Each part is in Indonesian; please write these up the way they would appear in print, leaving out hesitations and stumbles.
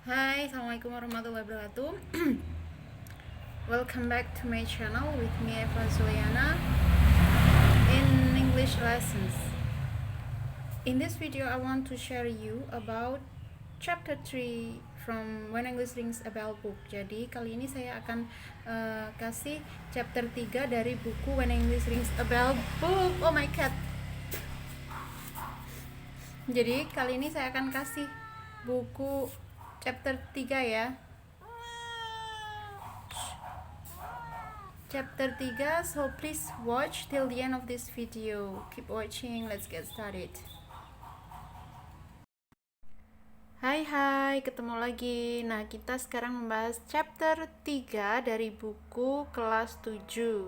Hai, Assalamualaikum warahmatullahi wabarakatuh. Welcome back to my channel with me Eva Zuliana in English lessons. In this video, I want to share you about chapter 3 from When English Rings a Bell book. Jadi kali ini saya akan kasih chapter 3 dari buku When English Rings a Bell book. Oh my god. Jadi kali ini saya akan kasih buku chapter 3 ya. Chapter 3, so please watch till the end of this video. Keep watching, let's get started. Hai, ketemu lagi. Nah, kita sekarang membahas chapter 3 dari buku kelas 7.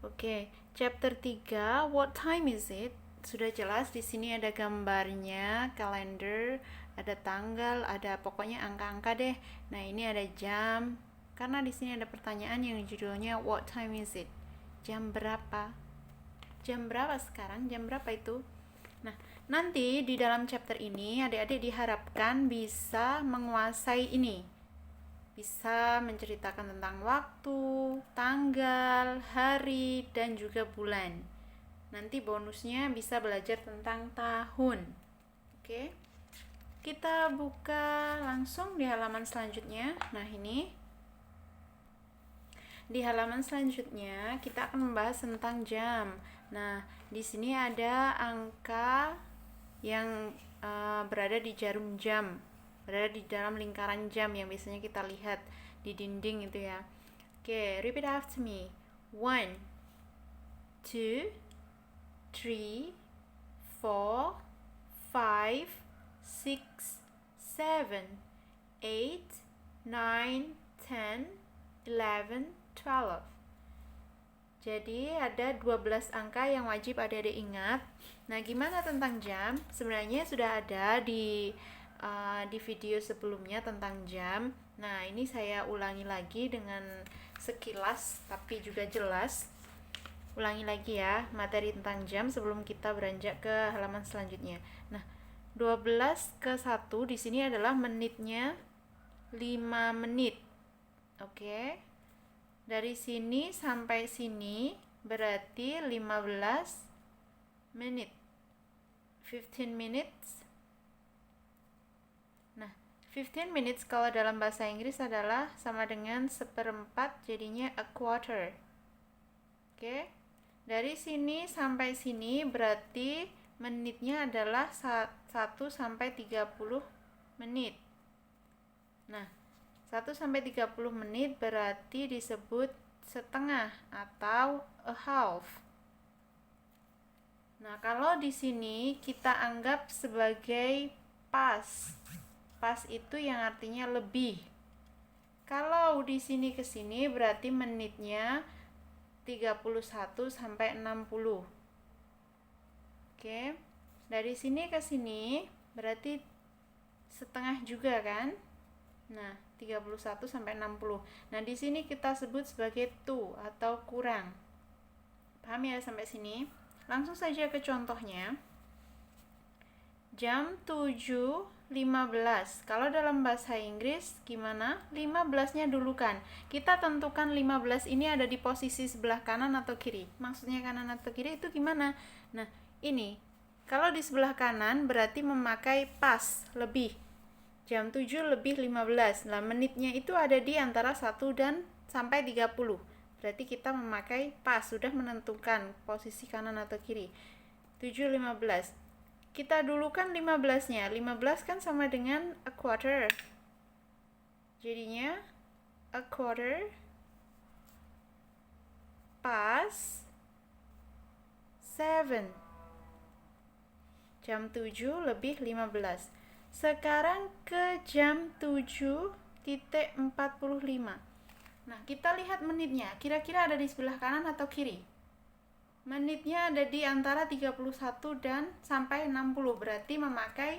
Oke, chapter 3, what time is it? Sudah jelas di sini ada gambarnya, kalender, ada tanggal, ada pokoknya angka-angka deh. Nah, ini ada jam. Karena di sini ada pertanyaan yang judulnya what time is it? Jam berapa? Jam berapa sekarang? Jam berapa itu? Nah, nanti di dalam chapter ini adik-adik diharapkan bisa menguasai ini. Bisa menceritakan tentang waktu, tanggal, hari, dan juga bulan. Nanti bonusnya bisa belajar tentang tahun. Oke. Kita buka langsung di halaman selanjutnya. Nah, ini di halaman selanjutnya kita akan membahas tentang jam. Nah, di sini ada angka yang berada di jarum jam, berada di dalam lingkaran jam yang biasanya kita lihat di dinding itu ya. Oke, repeat after me. 1, 2, 3, 4, 5, 6, 7, 8, 9, 10, 11, 12. Jadi ada 12 angka yang wajib adik-adik ingat. Nah, gimana tentang jam? Sebenarnya sudah ada di video sebelumnya tentang jam. Nah, ini saya ulangi lagi dengan sekilas tapi juga jelas. Ulangi lagi ya materi tentang jam sebelum kita beranjak ke halaman selanjutnya. Nah, 12 ke 1 di sini adalah menitnya 5 menit. Oke. Dari sini sampai sini berarti 15 menit. 15 minutes. Nah, 15 minutes kalau dalam bahasa Inggris adalah sama dengan seperempat, jadinya a quarter. Oke. Dari sini sampai sini berarti menitnya adalah 1 sampai 30 menit. Nah, 1 sampai 30 menit berarti disebut setengah atau a half. Nah, kalau di sini kita anggap sebagai pas. Pas itu yang artinya lebih. Kalau di sini ke sini berarti menitnya 31 sampai 60. Oke. Dari sini ke sini berarti setengah juga kan? Nah, 31 sampai 60. Nah, di sini kita sebut sebagai to atau kurang. Paham ya sampai sini? Langsung saja ke contohnya. Jam 7.15. Kalau dalam bahasa Inggris gimana? 15-nya dulu kan. Kita tentukan 15 ini ada di posisi sebelah kanan atau kiri. Maksudnya kanan atau kiri itu gimana? Nah, ini. Kalau di sebelah kanan berarti memakai pas, lebih. Jam 7 lebih 15. Nah, menitnya itu ada di antara 1 dan sampai 30. Berarti kita memakai pas, sudah menentukan posisi kanan atau kiri. 7.15. Kita dulu kan 15-nya. 15 kan sama dengan a quarter. Jadinya a quarter past 7. Jam 7 lebih 15. Sekarang ke jam 7.45. Nah, kita lihat menitnya. Kira-kira ada di sebelah kanan atau kiri? Menitnya ada di antara 31 dan sampai 60. Berarti memakai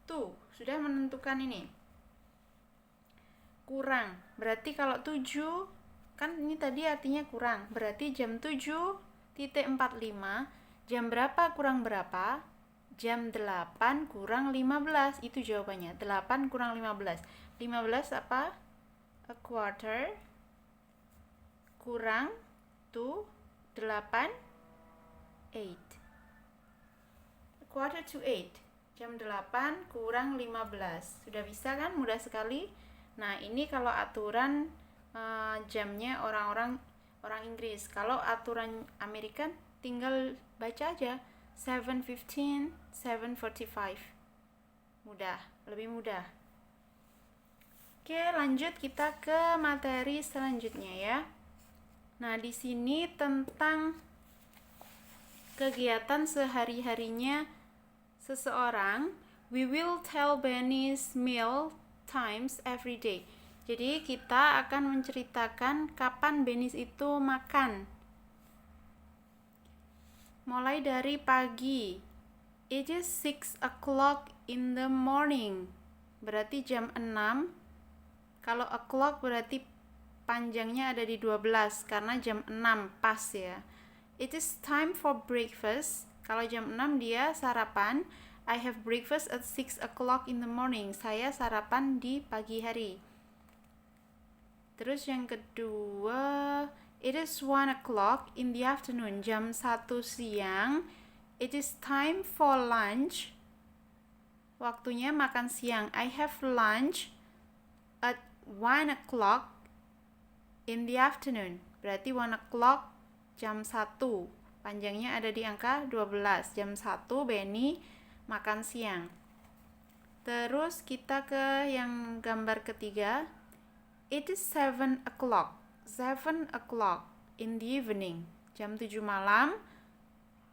to. Sudah menentukan ini. Kurang. Berarti kalau 7, kan ini tadi artinya kurang. Berarti jam 7.45. Jam berapa kurang berapa? Jam 8 kurang 15. Itu jawabannya. 8 kurang 15. 15 apa? A quarter kurang to 8, 8. A quarter to 8. Jam 8 kurang 15. Sudah bisa kan? Mudah sekali. Nah, ini kalau aturan jamnya orang Inggris. Kalau aturan Amerika tinggal baca aja 7:15, 7:45. Mudah, lebih mudah. Oke, lanjut kita ke materi selanjutnya ya. Nah, di sini tentang kegiatan sehari-harinya seseorang. We will tell Benny's meal times every day. Jadi kita akan menceritakan kapan Benny itu makan. Mulai dari pagi. It is 6 o'clock in the morning. Berarti jam 6. Kalau o'clock berarti panjangnya ada di 12 karena jam 6 pas ya. It is time for breakfast. Kalau jam 6 dia sarapan. I have breakfast at 6 o'clock in the morning. Saya sarapan di pagi hari. Terus yang kedua, it is 1 o'clock in the afternoon. Jam 1 siang. It is time for lunch. Waktunya makan siang. I have lunch at 1 o'clock in the afternoon. Berarti 1 o'clock jam 1. Panjangnya ada di angka 12. Jam 1 Benny makan siang. Terus kita ke yang gambar ketiga. It is 7 o'clock. 7 o'clock in the evening. Jam 7 malam.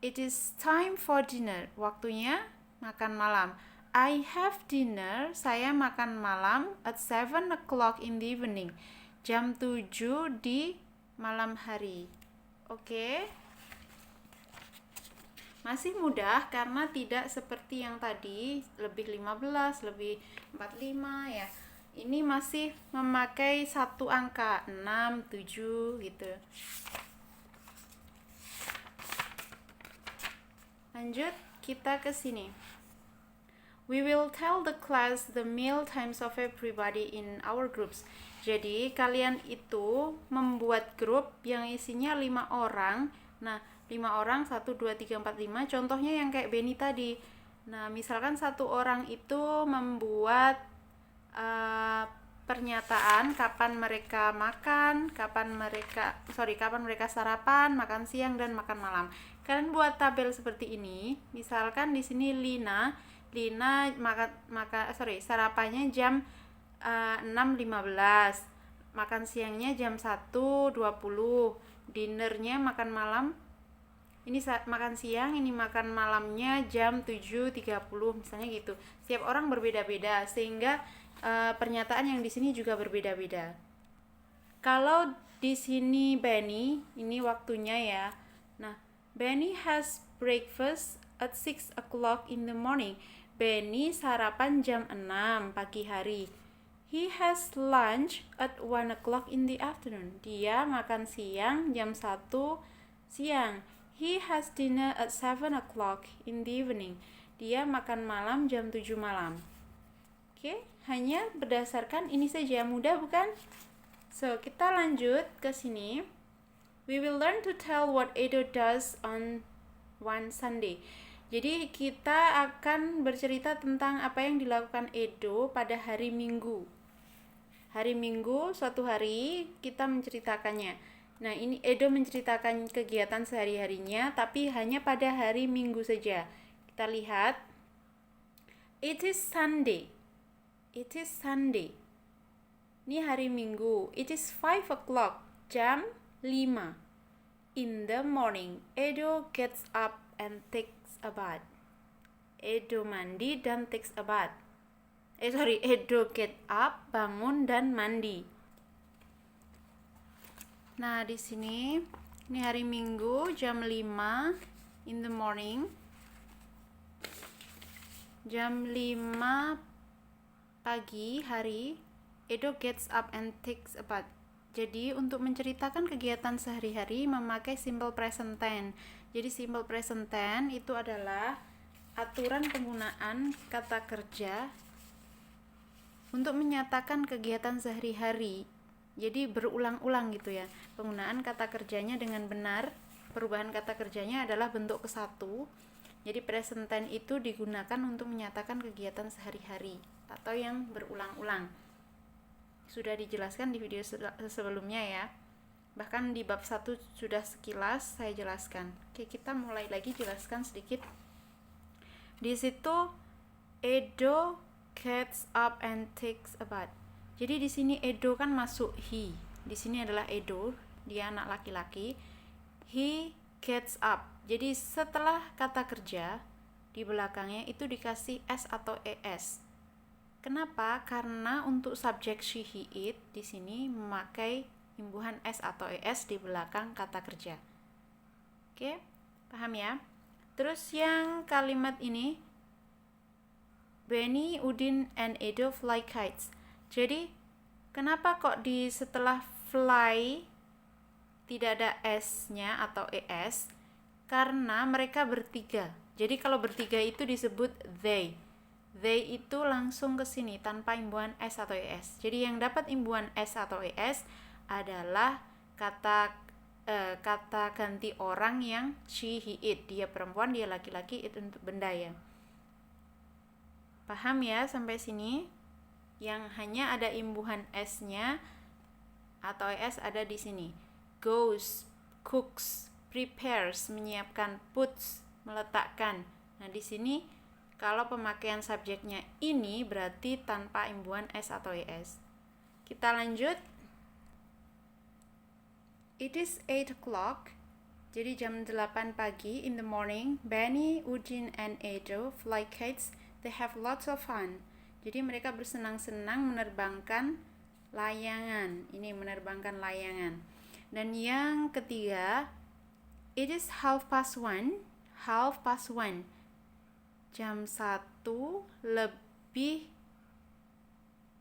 It is time for dinner. Waktunya makan malam. I have dinner. Saya makan malam at 7 o'clock in the evening. Jam 7 di malam hari. Oke. Masih mudah karena tidak seperti yang tadi lebih 15, lebih 45 ya. Ini masih memakai satu angka 6, 7 gitu. Lanjut kita ke sini. We will tell the class the meal times of everybody in our groups. Jadi kalian itu membuat grup yang isinya 5 orang. Nah, 5 orang 1, 2, 3, 4, 5. Contohnya yang kayak Benny tadi. Nah, misalkan satu orang itu membuat pernyataan kapan mereka makan, kapan mereka sarapan, makan siang dan makan malam. Kalian buat tabel seperti ini. Misalkan di sini Lina sarapannya jam 6.15. Makan siangnya jam 1.20. Dinernya makan malam. Ini makan siang, ini makan malamnya jam 7.30 misalnya gitu. Setiap orang berbeda-beda sehingga pernyataan yang di sini juga berbeda-beda. Kalau di sini Benny, ini waktunya ya. Nah, Benny has breakfast at 6 o'clock in the morning. Benny sarapan jam 6 pagi hari. He has lunch at 1 o'clock in the afternoon. Dia makan siang jam 1 siang. He has dinner at 7 o'clock in the evening. Dia makan malam jam 7 malam. Oke, hanya berdasarkan ini saja, mudah bukan? So, kita lanjut ke sini. We will learn to tell what Edo does on one Sunday. Jadi kita akan bercerita tentang apa yang dilakukan Edo pada hari Minggu. Hari Minggu, suatu hari kita menceritakannya. Nah, ini Edo menceritakan kegiatan sehari-harinya, tapi hanya pada hari Minggu saja. Kita lihat. It is Sunday. It is Sunday. Ini hari Minggu. It is 5 o'clock. Jam 5. In the morning, Edo gets up and takes a bath. Edo mandi dan takes a bath. Edo get up, bangun dan mandi. Nah, di sini ini hari Minggu jam 5 in the morning. Jam 5 pagi hari, Edo gets up and takes a bath. Jadi untuk menceritakan kegiatan sehari-hari memakai simple present tense. Jadi simple present tense itu adalah aturan penggunaan kata kerja untuk menyatakan kegiatan sehari-hari. Jadi berulang-ulang gitu ya. Penggunaan kata kerjanya dengan benar, perubahan kata kerjanya adalah bentuk ke satu. Jadi present tense itu digunakan untuk menyatakan kegiatan sehari-hari atau yang berulang-ulang. Sudah dijelaskan di video sebelumnya ya. Bahkan di bab 1 sudah sekilas saya jelaskan. Oke, kita mulai lagi jelaskan sedikit. Di situ Edo gets up and takes a bath. Jadi di sini Edo kan masuk he. Di sini adalah Edo, dia anak laki-laki. He gets up. Jadi setelah kata kerja di belakangnya itu dikasih s atau es. Kenapa? Karena untuk subjek she, he, it di sini memakai imbuhan s atau es di belakang kata kerja. Oke, paham ya? Terus yang kalimat ini, Benny, Udin, and Edo fly kites. Jadi kenapa kok di setelah fly tidak ada s-nya atau es? Karena mereka bertiga. Jadi kalau bertiga itu disebut they. They itu langsung ke sini tanpa imbuhan s atau es. Jadi yang dapat imbuhan s atau es adalah kata ganti orang yang she, he, it. Dia perempuan, dia laki-laki, itu untuk benda ya. Paham ya sampai sini? Yang hanya ada imbuhan s-nya atau es ada di sini. Goes, cooks, prepares, menyiapkan, puts, meletakkan. Nah, di sini kalau pemakaian subjeknya ini berarti tanpa imbuhan s atau es. Kita lanjut. It is 8 o'clock. Jadi jam 8 pagi in the morning. Benny, Udin, and Edo fly kites. They have lots of fun. Jadi mereka bersenang-senang menerbangkan layangan. Ini menerbangkan layangan. Dan yang ketiga, it is 1:30. 1:30. Jam 1 lebih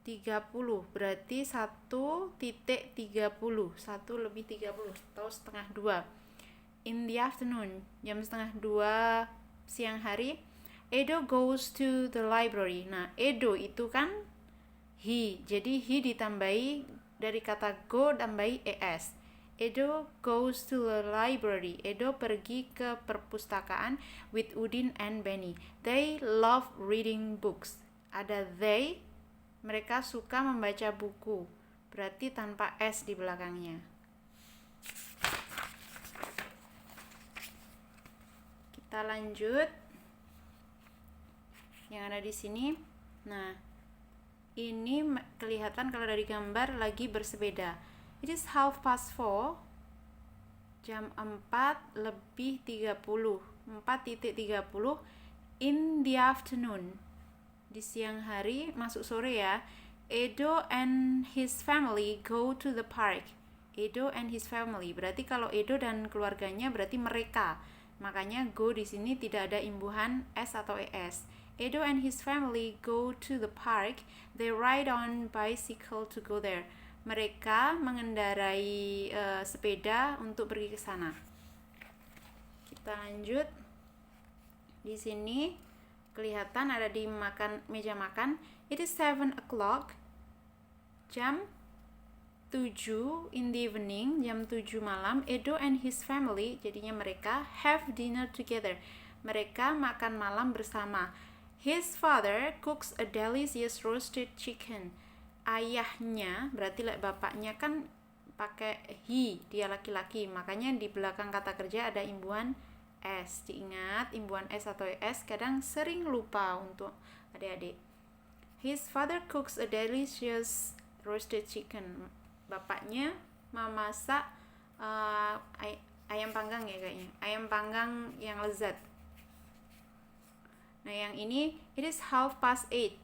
30. Berarti 1:30. 1 lebih 30 atau setengah 2. In the afternoon. Jam setengah 2 siang hari. Edo goes to the library. Nah, Edo itu kan he. Jadi he ditambahi dari kata go tambahi es. Edo goes to the library. Edo pergi ke perpustakaan with Udin and Benny. They love reading books. Ada they, mereka suka membaca buku. Berarti tanpa s di belakangnya. Kita lanjut. Yang ada di sini. Nah, ini kelihatan kalau dari gambar lagi bersepeda. It is 4:30. Jam 4 lebih 30. 4:30 in the afternoon. Di siang hari, masuk sore ya. Edo and his family go to the park. Edo and his family. Berarti kalau Edo dan keluarganya berarti mereka. Makanya go di sini tidak ada imbuhan s atau es. Edo and his family go to the park. They ride on bicycle to go there. Mereka mengendarai sepeda untuk pergi ke sana. Kita lanjut. Di sini kelihatan ada di meja makan. It is 7 o'clock. Jam 7 in the evening, jam 7 malam. Edo and his family, jadinya mereka have dinner together. Mereka makan malam bersama. His father cooks a delicious roasted chicken. Ayahnya, berarti bapaknya kan pakai he, dia laki-laki, makanya di belakang kata kerja ada imbuhan s. Diingat, imbuhan s atau es kadang sering lupa untuk adik-adik. His father cooks a delicious roasted chicken. Bapaknya memasak ayam panggang ya kayaknya, ayam panggang yang lezat. Nah yang ini, it is 8:30.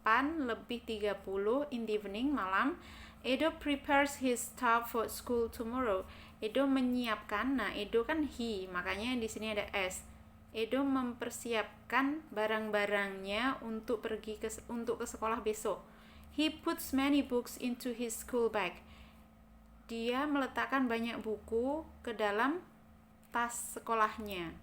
8 lebih 30 in the evening, malam. Edo prepares his stuff for school tomorrow. Edo menyiapkan, nah Edo kan he, makanya di sini ada s. Edo mempersiapkan barang-barangnya untuk pergi ke sekolah besok. He puts many books into his school bag. Dia meletakkan banyak buku ke dalam tas sekolahnya.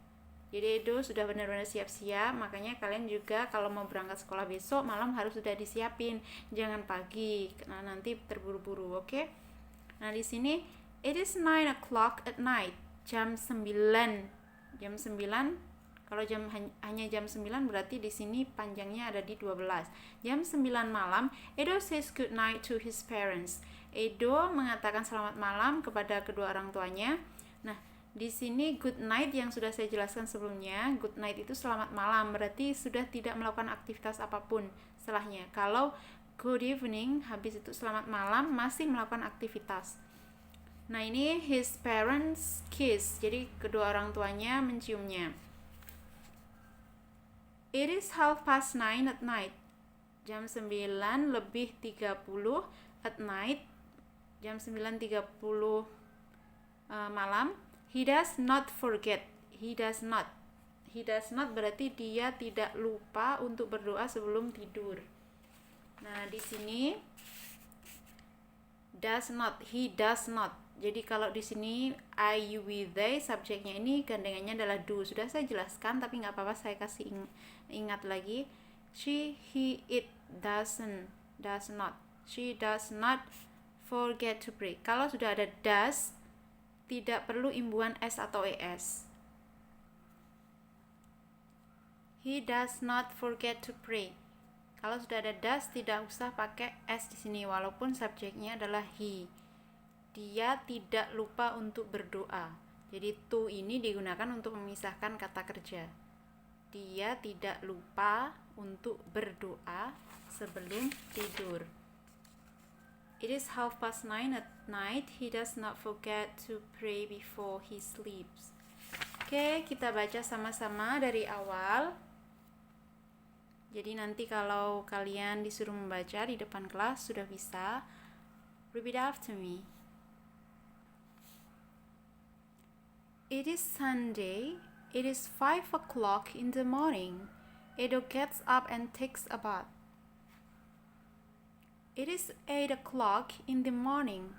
Jadi Edo sudah benar-benar siap-siap, makanya kalian juga kalau mau berangkat sekolah besok malam harus sudah disiapin, jangan pagi, karena nanti terburu-buru, oke? Nah di sini it is 9 o'clock at night, jam 9, kalau hanya jam 9 berarti di sini panjangnya ada di 12. Jam 9 malam, Edo says good night to his parents. Edo mengatakan selamat malam kepada kedua orang tuanya. Nah, di sini good night yang sudah saya jelaskan sebelumnya, good night itu selamat malam, berarti sudah tidak melakukan aktivitas apapun setelahnya. Kalau good evening, habis itu selamat malam, masih melakukan aktivitas. Nah, ini his parents kiss, jadi kedua orang tuanya menciumnya. It is 9:30 at night. Jam 9 lebih 30 at night. Jam 9.30 malam. He does not forget. He does not berarti dia tidak lupa untuk berdoa sebelum tidur. Nah, di sini he does not. Jadi kalau di sini I, you, we, they, subjeknya ini gandengannya adalah do. Sudah saya jelaskan, tapi nggak apa-apa saya kasih ingat lagi. She, he, it, does not. She does not forget to pray. Kalau sudah ada does, tidak perlu imbuhan s atau es. He does not forget to pray. Kalau sudah ada does, tidak usah pakai s di sini, walaupun subjeknya adalah he. Dia tidak lupa untuk berdoa. Jadi to ini digunakan untuk memisahkan kata kerja. Dia tidak lupa untuk berdoa sebelum tidur. It is 9:30 at night. He does not forget to pray before he sleeps. Oke, kita baca sama-sama dari awal. Jadi nanti kalau kalian disuruh membaca di depan kelas sudah bisa. Repeat after me. It is Sunday. It is 5 o'clock in the morning. Edo gets up and takes a bath. It is 8 o'clock in the morning.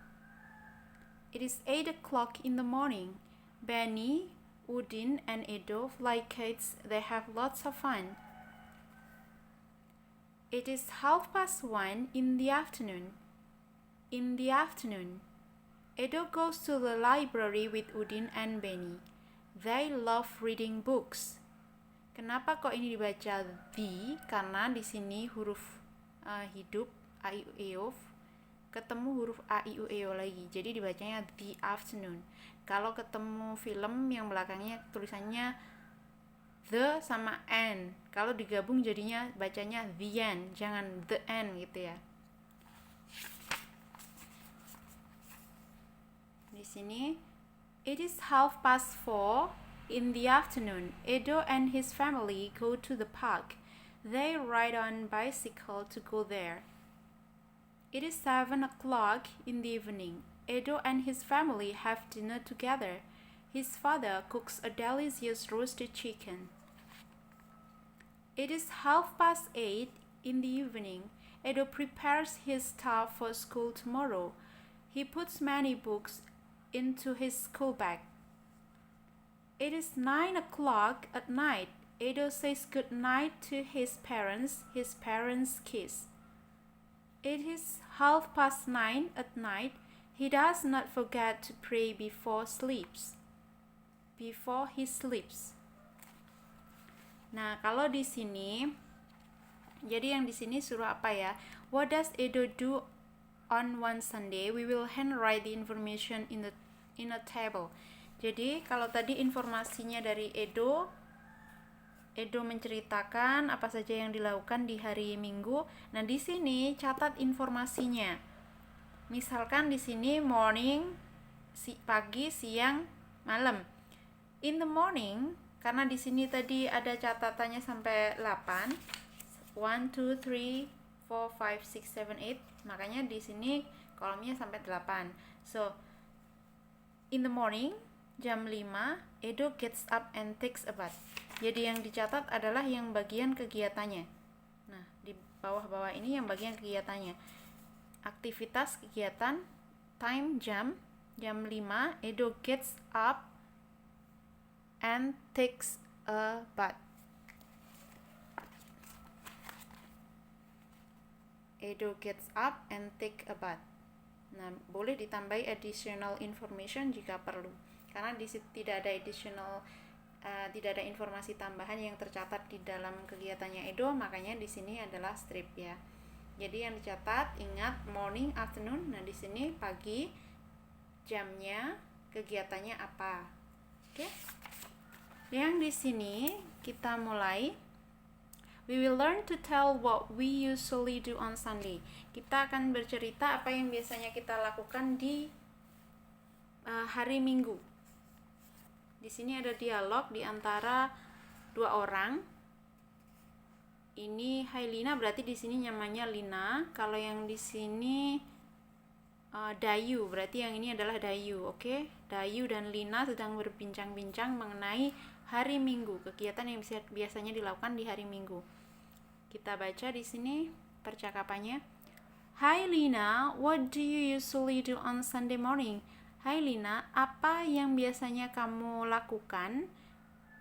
It is 8 o'clock in the morning. Benny, Udin, and Edo fly kites. They have lots of fun. It is 1:30 in the afternoon. In the afternoon, Edo goes to the library with Udin and Benny. They love reading books. Kenapa kok ini dibaca the? Karena di sini huruf hidup a, i, u, e, o ketemu huruf a, i, u, e, o lagi. Jadi dibacanya the afternoon. Kalau ketemu film yang belakangnya tulisannya the sama n. Kalau digabung jadinya bacanya the end, jangan the end gitu ya. Di sini, it is 4:30 in the afternoon. Edo and his family go to the park. They ride on bicycle to go there. It is 7 o'clock in the evening. Edo and his family have dinner together. His father cooks a delicious roasted chicken. It is 8:30 in the evening. Edo prepares his stuff for school tomorrow. He puts many books into his school bag. It is 9 o'clock at night. Edo says good night to his parents. His parents kiss. It is 9:30 at night. He does not forget to pray before he sleeps. Nah, kalau di sini, jadi yang di sini suruh apa ya? What does Edo do on one Sunday? We will handwrite the information in a table. Jadi kalau tadi informasinya dari Edo menceritakan apa saja yang dilakukan di hari Minggu. Nah, di sini catat informasinya. Misalkan di sini morning, pagi, siang, malam. In the morning, karena di sini tadi ada catatannya sampai 8. 1 2 3 4 5 6 7 8. Makanya di sini kolomnya sampai 8. So, in the morning, jam 5, Edo gets up and takes a bath. Jadi yang dicatat adalah yang bagian kegiatannya. Nah, di bawah-bawah ini yang bagian kegiatannya. Aktivitas kegiatan, time, jam 5, Edo gets up and takes a bath. Edo gets up and take a bath. Nah, boleh ditambahi additional information jika perlu. Karena di situ tidak ada tidak ada informasi tambahan yang tercatat di dalam kegiatannya Edo, makanya di sini adalah strip ya. Jadi yang dicatat, ingat morning, afternoon. Nah, di sini pagi, jamnya, kegiatannya apa. Oke? Yang di sini kita mulai. We will learn to tell what we usually do on Sunday. Kita akan bercerita apa yang biasanya kita lakukan di hari Minggu. Di sini ada dialog di antara dua orang. Ini Hai Lina, berarti di sini namanya Lina. Kalau yang di sini Dayu, berarti yang ini adalah Dayu, oke? Dayu dan Lina sedang berbincang-bincang mengenai hari Minggu, kegiatan yang biasanya dilakukan di hari Minggu. Kita baca di sini percakapannya. Hi Lina, what do you usually do on Sunday morning? Hai Lina, apa yang biasanya kamu lakukan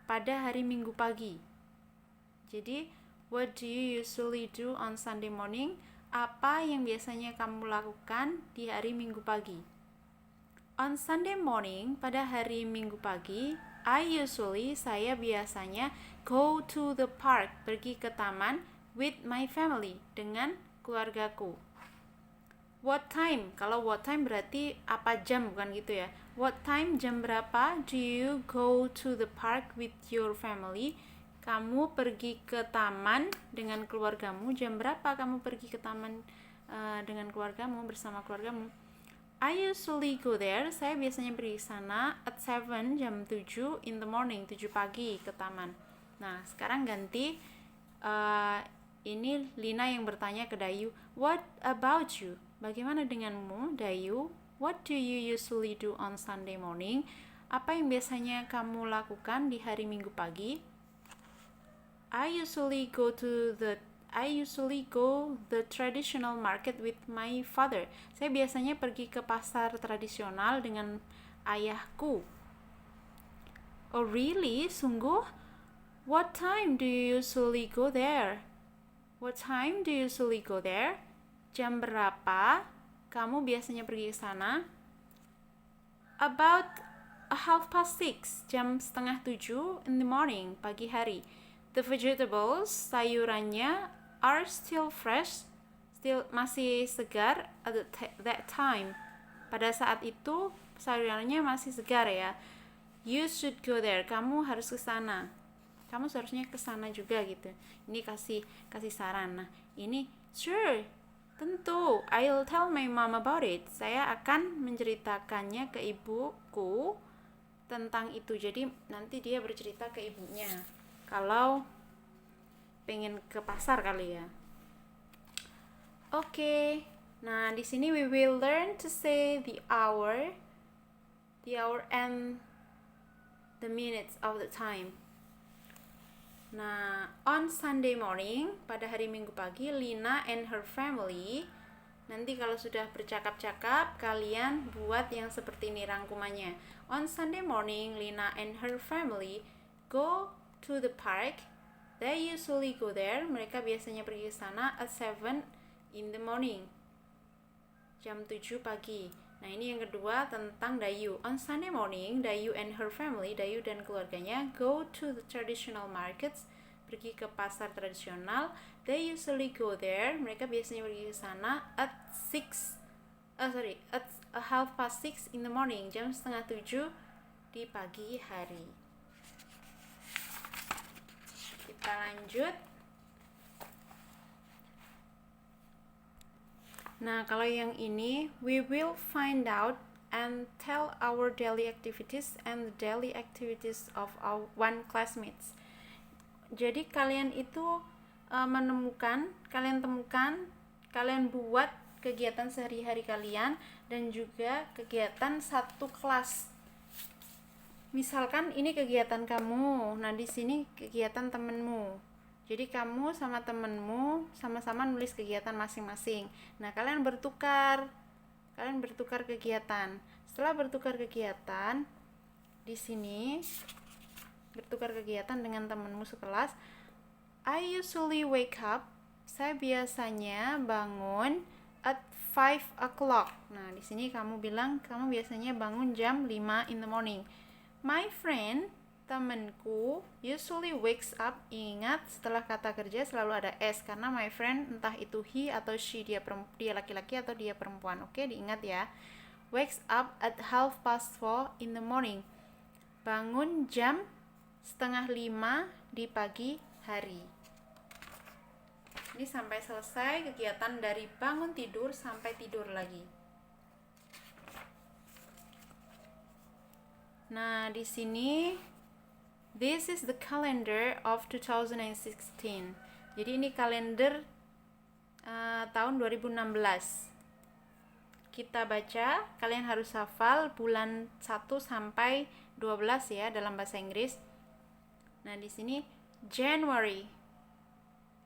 pada hari Minggu pagi? Jadi, what do you usually do on Sunday morning? Apa yang biasanya kamu lakukan di hari Minggu pagi? On Sunday morning, pada hari Minggu pagi, saya biasanya go to the park, pergi ke taman with my family, dengan keluargaku. What time? Kalau what time berarti apa jam, bukan gitu ya. What time, jam berapa do you go to the park with your family? Kamu pergi ke taman dengan keluargamu. Jam berapa kamu pergi ke taman dengan keluargamu, bersama keluargamu? I usually go there. Saya biasanya pergi ke sana at 7, jam 7 in the morning, 7 pagi ke taman. Nah, sekarang ganti. Ini Lina yang bertanya ke Dayu. What about you? Bagaimana denganmu, Dayu? What do you usually do on Sunday morning? Apa yang biasanya kamu lakukan di hari Minggu pagi? I usually go the traditional market with my father. Saya biasanya pergi ke pasar tradisional dengan ayahku. Oh really? Sungguh? What time do you usually go there? What time do you usually go there? Jam berapa kamu biasanya pergi ke sana? About 6:30, jam 6:30 in the morning, pagi hari. The vegetables, sayurannya, are still fresh, masih segar at that time. Pada saat itu, sayurannya masih segar ya. You should go there. Kamu harus ke sana. Kamu seharusnya ke sana juga gitu. Ini kasih saran. Nah, ini sure, tentu. I'll tell my mom about it. Saya akan menceritakannya ke ibuku tentang itu. Jadi nanti dia bercerita ke ibunya kalau pengen ke pasar kali ya. Oke. Nah, di sini we will learn to say the hour and the minutes of the time. Nah, on Sunday morning, pada hari Minggu pagi, Lina and her family, nanti kalau sudah bercakap-cakap, kalian buat yang seperti ini rangkumannya. On Sunday morning, Lina and her family go to the park. They usually go there. Mereka biasanya pergi ke sana at 7 in the morning. Jam 7 pagi. Nah, ini yang kedua tentang Dayu. On Sunday morning, Dayu and her family, Dayu dan keluarganya, go to the traditional markets, pergi ke pasar tradisional. They usually go there. Mereka biasanya pergi ke sana at 6:30 in the morning, jam 6:30 di pagi hari. Kita lanjut. Nah, kalau yang ini, we will find out and tell our daily activities and the daily activities of our one classmates. Jadi kalian itu kalian buat kegiatan sehari-hari kalian dan juga kegiatan satu kelas. Misalkan ini kegiatan kamu, nah di sini kegiatan temenmu. Jadi kamu sama temenmu sama-sama nulis kegiatan masing-masing. Nah, kalian bertukar kegiatan. Setelah bertukar kegiatan, di sini bertukar kegiatan dengan temanmu sekelas. I usually wake up. Saya biasanya bangun at 5 o'clock. Nah, di sini kamu bilang kamu biasanya bangun jam 5 in the morning. My friend, temanku, usually wakes up. Ingat, setelah kata kerja selalu ada s karena my friend entah itu he atau she, dia laki-laki atau dia perempuan. Oke, diingat ya. Wakes up at 4:30 in the morning. Bangun jam 4:30 di pagi hari. Ini sampai selesai kegiatan dari bangun tidur sampai tidur lagi. Nah, di sini this is the calendar of 2016. Jadi ini kalender tahun 2016. Kita baca, kalian harus hafal bulan 1 sampai 12 ya dalam bahasa Inggris. Nah, di sini January.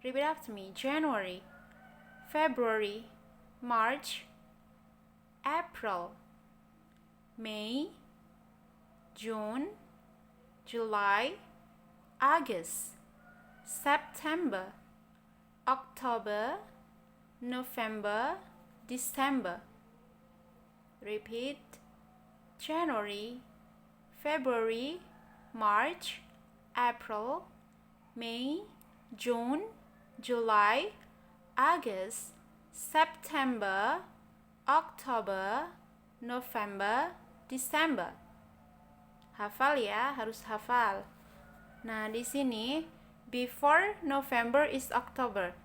Repeat after me. January, February, March, April, May, June, July, August, September, October, November, December. Repeat. January, February, March, April, May, June, July, August, September, October, November, December. Hafal ya, harus hafal. Nah, di sini before November is October.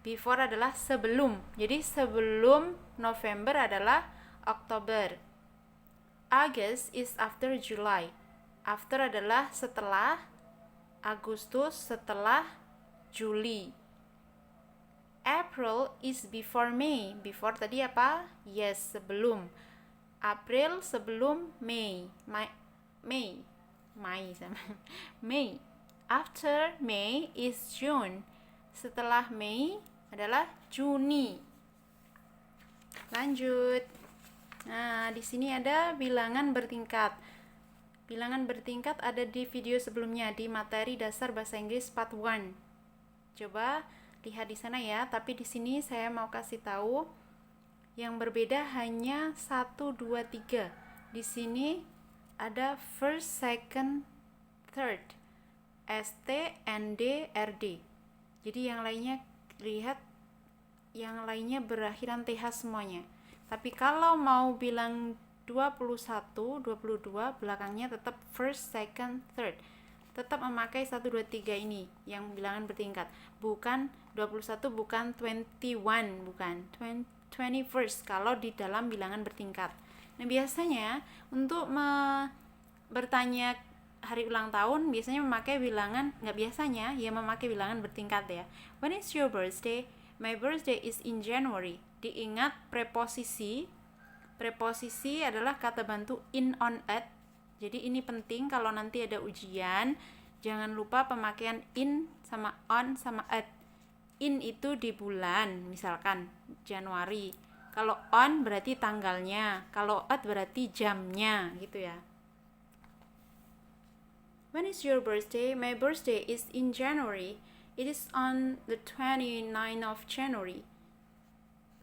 Before adalah sebelum. Jadi sebelum November adalah Oktober. August is after July. After adalah setelah. Agustus setelah Juli. April is before May. Before tadi apa? Yes, sebelum. April sebelum May. May. After May is June. Setelah May adalah Juni. Lanjut. Nah, di sini ada bilangan bertingkat. Bilangan bertingkat ada di video sebelumnya di materi dasar bahasa Inggris part 1. Coba lihat di sana ya, tapi di sini saya mau kasih tahu yang berbeda hanya 1 2 3. Di sini ada first, second, third. ST, ND, RD. Jadi yang lainnya lihat yang lainnya berakhiran TH semuanya. Tapi kalau mau bilang 21, 22 belakangnya tetap first, second, third. Tetap memakai 1 2 3 ini yang bilangan bertingkat. Bukan 21, bukan 21, bukan 21st kalau di dalam bilangan bertingkat. Nah, biasanya untuk bertanya hari ulang tahun biasanya memakai bilangan, nggak biasanya ya memakai bilangan bertingkat ya. When is your birthday? My birthday is in January. Diingat preposisi. Preposisi adalah kata bantu in, on, at. Jadi ini penting kalau nanti ada ujian, jangan lupa pemakaian in sama on sama at. In itu di bulan, misalkan Januari. Kalau on berarti tanggalnya, kalau at berarti jamnya, gitu ya. When is your birthday? My birthday is in January. It is on the 29th of January.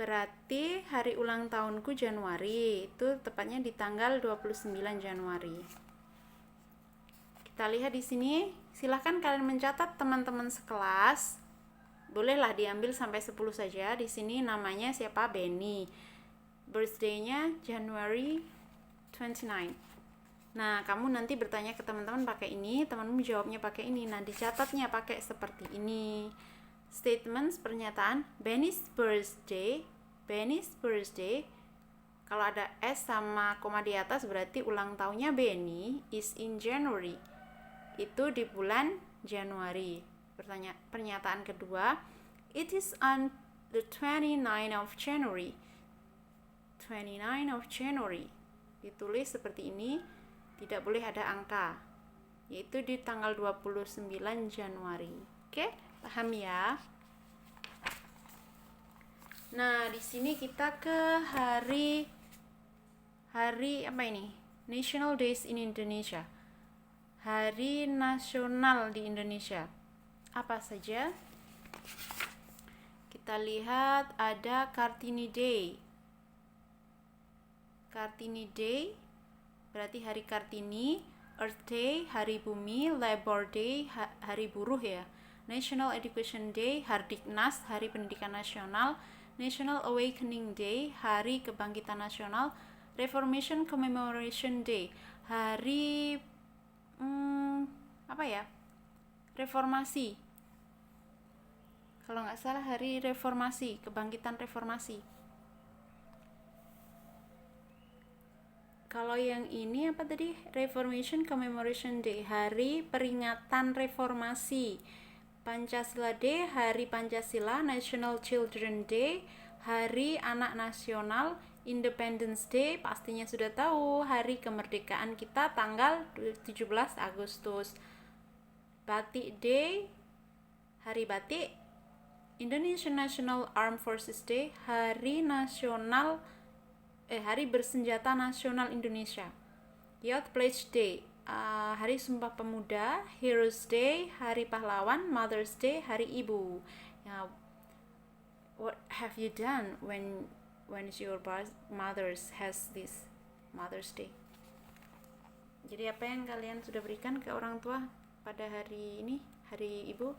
Berarti hari ulang tahunku Januari. Itu tepatnya di tanggal 29 Januari. Kita lihat di sini. Silahkan kalian mencatat teman-teman sekelas. Bolehlah diambil sampai 10 saja. Di sini namanya siapa? Benny. Birthday-nya January 29. Nah, kamu nanti bertanya ke teman-teman pakai ini, temanmu jawabnya pakai ini. Nah, dicatatnya pakai seperti ini. Statements, pernyataan, Benny's birthday. Benny's birthday. Kalau ada S sama koma di atas berarti ulang tahunnya Benny is in January. Itu di bulan Januari. Pernyataan kedua, it is on the 29th of January. 29th of January. Ditulis seperti ini, tidak boleh ada angka. Yaitu di tanggal 29 Januari. Oke, paham ya? Nah, di sini kita ke hari apa ini? National Days in Indonesia. hari nasional di Indonesia. Apa saja? Kita lihat ada Kartini Day. Kartini Day berarti hari Kartini, Earth Day, hari bumi, Labor Day, hari buruh ya. National Education Day, Hardiknas, hari pendidikan nasional. National Awakening Day, hari kebangkitan nasional. Reformation Commemoration Day, hari reformasi. Kalau nggak salah hari reformasi, kebangkitan reformasi. Kalau yang ini apa tadi? Reformation Commemoration Day, hari peringatan reformasi. Pancasila Day, hari Pancasila. National Children Day, hari anak nasional. Independence Day, pastinya sudah tahu, hari kemerdekaan kita tanggal 17 Agustus. Batik Day, hari batik. Indonesian National Armed Forces Day, hari bersenjata nasional Indonesia. Youth Pledge Day, hari Sumpah Pemuda. Heroes Day, hari pahlawan. Mother's Day, hari ibu. Now, what have you done when your mothers has this Mother's Day? Jadi apa yang kalian sudah berikan ke orang tua pada hari ini, hari ibu?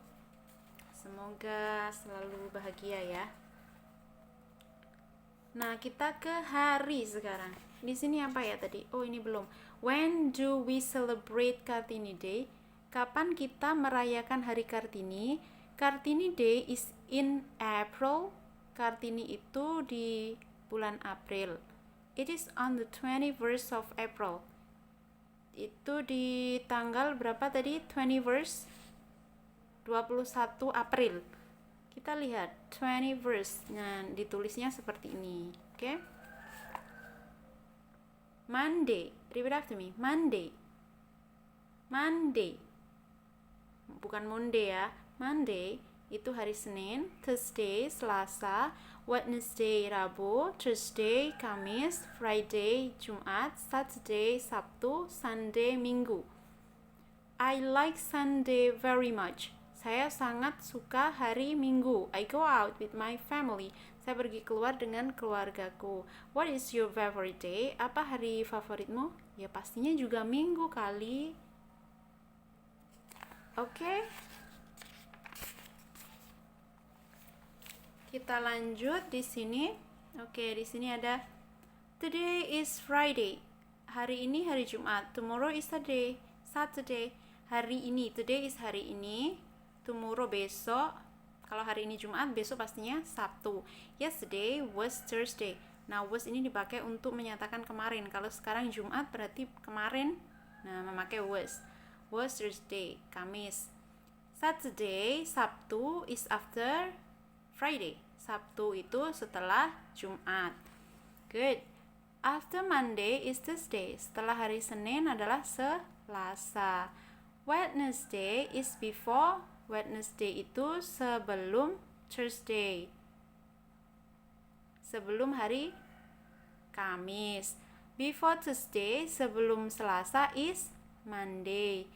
Semoga selalu bahagia ya. Nah, kita ke hari sekarang. Di sini apa ya tadi? Oh, ini belum. When do we celebrate Kartini Day? Kapan kita merayakan hari Kartini? Kartini Day is in April. Kartini itu di bulan April. It is on the 21st of April. Itu di tanggal berapa tadi? 21st? 21 April. Kita lihat 21st. Nah, ditulisnya seperti ini. Oke? Monday. Repeat after me. Monday. Monday. Bukan Monday ya. Monday itu hari Senin, Thursday, Selasa, Wednesday, Rabu, Thursday, Kamis, Friday, Jumat, Saturday, Sabtu, Sunday, Minggu. I like Sunday very much. Saya sangat suka hari Minggu. I go out with my family. Saya pergi keluar dengan keluargaku. What is your favorite day? Apa hari favoritmu? Ya pastinya juga Minggu kali. Oke. Kita lanjut di sini. Oke, di sini ada Today is Friday. Hari ini hari Jumat. Tomorrow is Saturday. Hari ini. Today is hari ini. Tomorrow besok. Kalau hari ini Jumat, besok pastinya Sabtu. Yesterday was Thursday. Nah, was ini dipakai untuk menyatakan kemarin. Kalau sekarang Jumat berarti kemarin. Nah, memakai was. Was Thursday, Kamis. Saturday, Sabtu is after Friday. Sabtu itu setelah Jumat. Good. After Monday is Tuesday. Setelah hari Senin adalah Selasa. Wednesday is before. Wednesday itu sebelum Thursday. Sebelum hari Kamis. Before Tuesday, sebelum Selasa is Monday.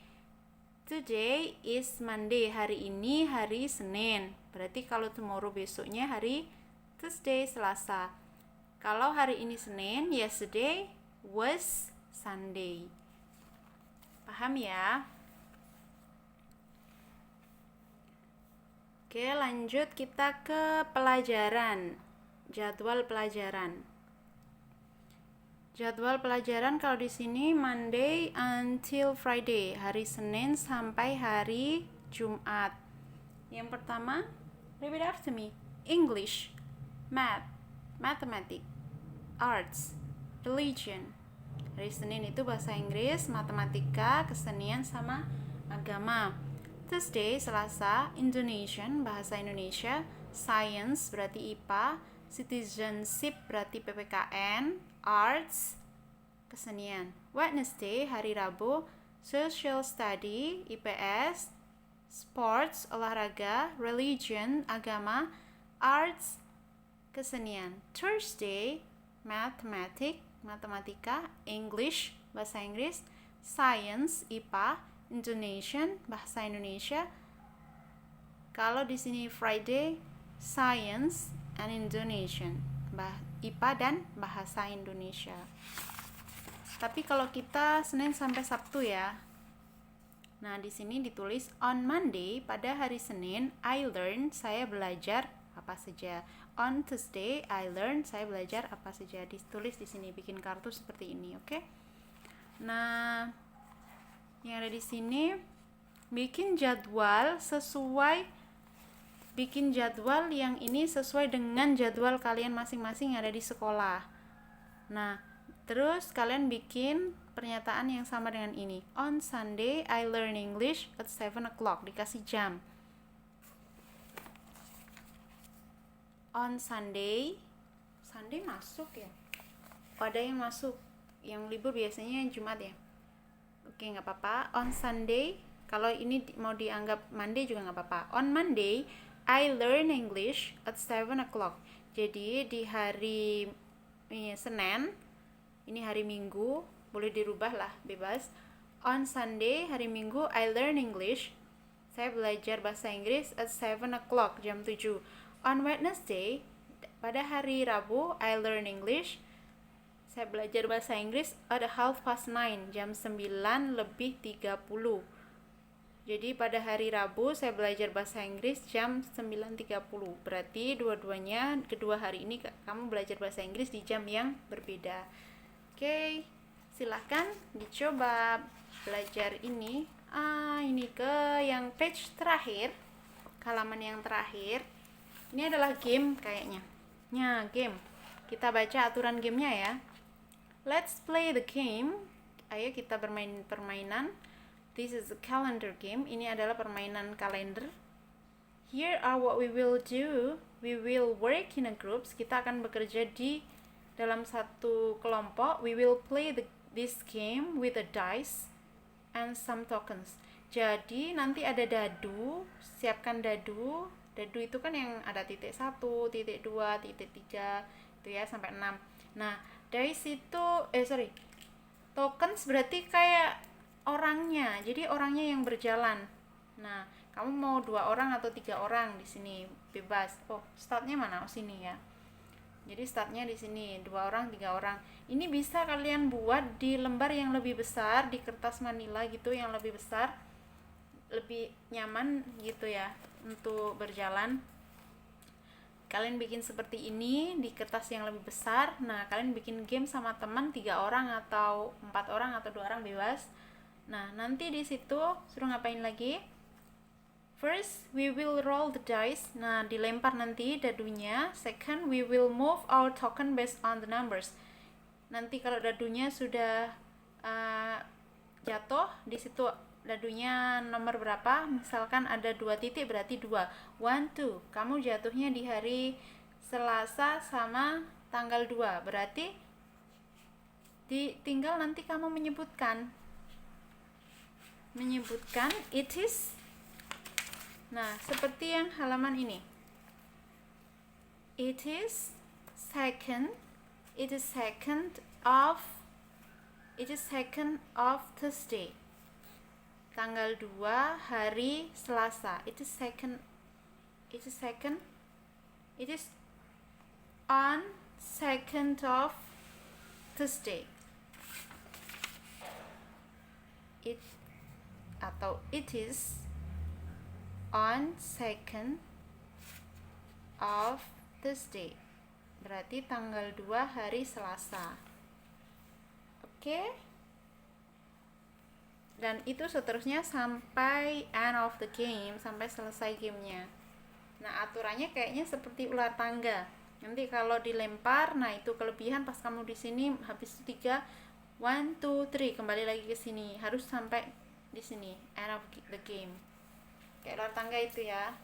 Today is Monday. Hari ini hari Senin. Berarti kalau tomorrow besoknya hari Tuesday, Selasa. Kalau hari ini Senin, yesterday was Sunday. Paham ya? Oke, lanjut kita ke pelajaran. Jadwal pelajaran. Jadwal pelajaran kalau di sini Monday until Friday, hari Senin sampai hari Jumat. Yang pertama, repeat after me. English, Math, Mathematics, Arts, Religion. Hari Senin itu bahasa Inggris, matematika, kesenian sama agama. Thursday, Selasa, Indonesian, bahasa Indonesia, Science berarti IPA, Citizenship berarti PPKN, Arts, kesenian. Wednesday, hari Rabu, Social Study, IPS, Sports, olahraga, Religion, agama, Arts, kesenian. Thursday, Mathematics, matematika, English, bahasa Inggris, Science, IPA, Indonesian, bahasa Indonesia. Kalau di sini Friday, Science and Indonesian, IPA dan bahasa Indonesia. Tapi kalau kita Senin sampai Sabtu ya. Nah, di sini ditulis on Monday, pada hari Senin, I learn, saya belajar apa saja. On Tuesday, I learn, saya belajar apa saja. Ditulis di sini, bikin kartu seperti ini, oke? Nah, yang ada di sini bikin jadwal yang ini sesuai dengan jadwal kalian masing-masing yang ada di sekolah. Nah, terus kalian bikin pernyataan yang sama dengan ini. On Sunday, I learn English at 7 o'clock. Dikasih jam. On Sunday masuk ya? Oh, ada yang masuk. Yang libur biasanya Jumat ya? Oke, nggak apa-apa. On Sunday, kalau ini mau dianggap Monday juga nggak apa-apa. On Monday, I learn English at 7 o'clock. Jadi di hari Senin, ini hari Minggu, boleh dirubah lah, bebas. On Sunday, hari Minggu, I learn English. Saya belajar bahasa Inggris at 7 o'clock, jam 7. On Wednesday, pada hari Rabu, I learn English. Saya belajar bahasa Inggris at 9:30, jam 9:30. Jadi pada hari Rabu saya belajar bahasa Inggris jam 9:30. Berarti kedua hari ini kamu belajar bahasa Inggris di jam yang berbeda. Oke, silahkan dicoba belajar ini. Ini ke yang page terakhir, halaman yang terakhir. Ini adalah game kayaknya. Game. Kita baca aturan gamenya ya. Let's play the game. Ayo kita bermain permainan. This is a calendar game. Ini adalah permainan kalender. Here are what we will do. We will work in a groups. Kita akan bekerja di dalam satu kelompok. We will play this game with a dice and some tokens. Jadi nanti ada dadu. Siapkan dadu. Dadu itu kan yang ada titik 1, titik 2, titik 3 itu ya sampai 6. Nah, dari situ tokens berarti kayak orangnya. Jadi orangnya yang berjalan. Nah, kamu mau 2 orang atau 3 orang di sini bebas. Oh, startnya mana? Oh, sini ya. Jadi startnya di sini 2 orang, 3 orang. Ini bisa kalian buat di lembar yang lebih besar, di kertas manila gitu yang lebih besar, lebih nyaman gitu ya untuk berjalan. Kalian bikin seperti ini di kertas yang lebih besar. Nah, kalian bikin game sama teman 3 orang atau 4 orang atau 2 orang bebas. Nah, nanti di situ suruh ngapain lagi? First, we will roll the dice. Nah, dilempar nanti dadunya. Second, we will move our token based on the numbers. Nanti kalau dadunya sudah jatuh, di situ dadunya nomor berapa? Misalkan ada 2 titik berarti 2. 1, 2. Kamu jatuhnya di hari Selasa sama tanggal 2. Berarti tinggal nanti kamu menyebutkan it is. Nah, seperti yang halaman ini. It is second of Thursday. Tanggal 2 hari Selasa. It is on 2nd of Thursday. It is on 2nd of Thursday. Berarti tanggal 2 hari Selasa. Oke? Dan itu seterusnya sampai end of the game, sampai selesai gamenya. Nah, aturannya kayaknya seperti ular tangga. Nanti kalau dilempar, nah itu kelebihan pas kamu di sini habis 3, 1, 2, 3 kembali lagi ke sini. Harus sampai di sini, end of the game. Kayak ular tangga itu ya.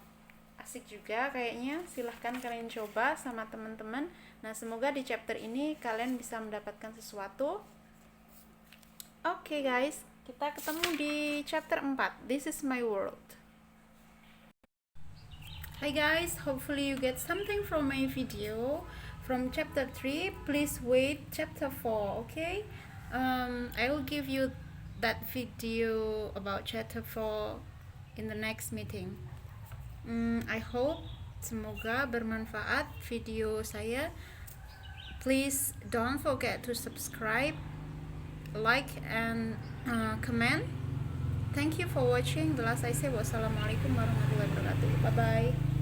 Asik juga kayaknya. Silahkan kalian coba sama teman-teman. Nah, semoga di chapter ini kalian bisa mendapatkan sesuatu. Oke, guys. Kita ketemu di chapter 4. This is my world. Hi guys, hopefully you get something from my video. From chapter 3, please wait chapter 4, okay? I will give you that video about chapter 4 in the next meeting. I hope semoga bermanfaat video saya. Please don't forget to subscribe, like, and comment. Thank you for watching. The last I say, wassalamualaikum warahmatullahi wabarakatuh. Bye bye.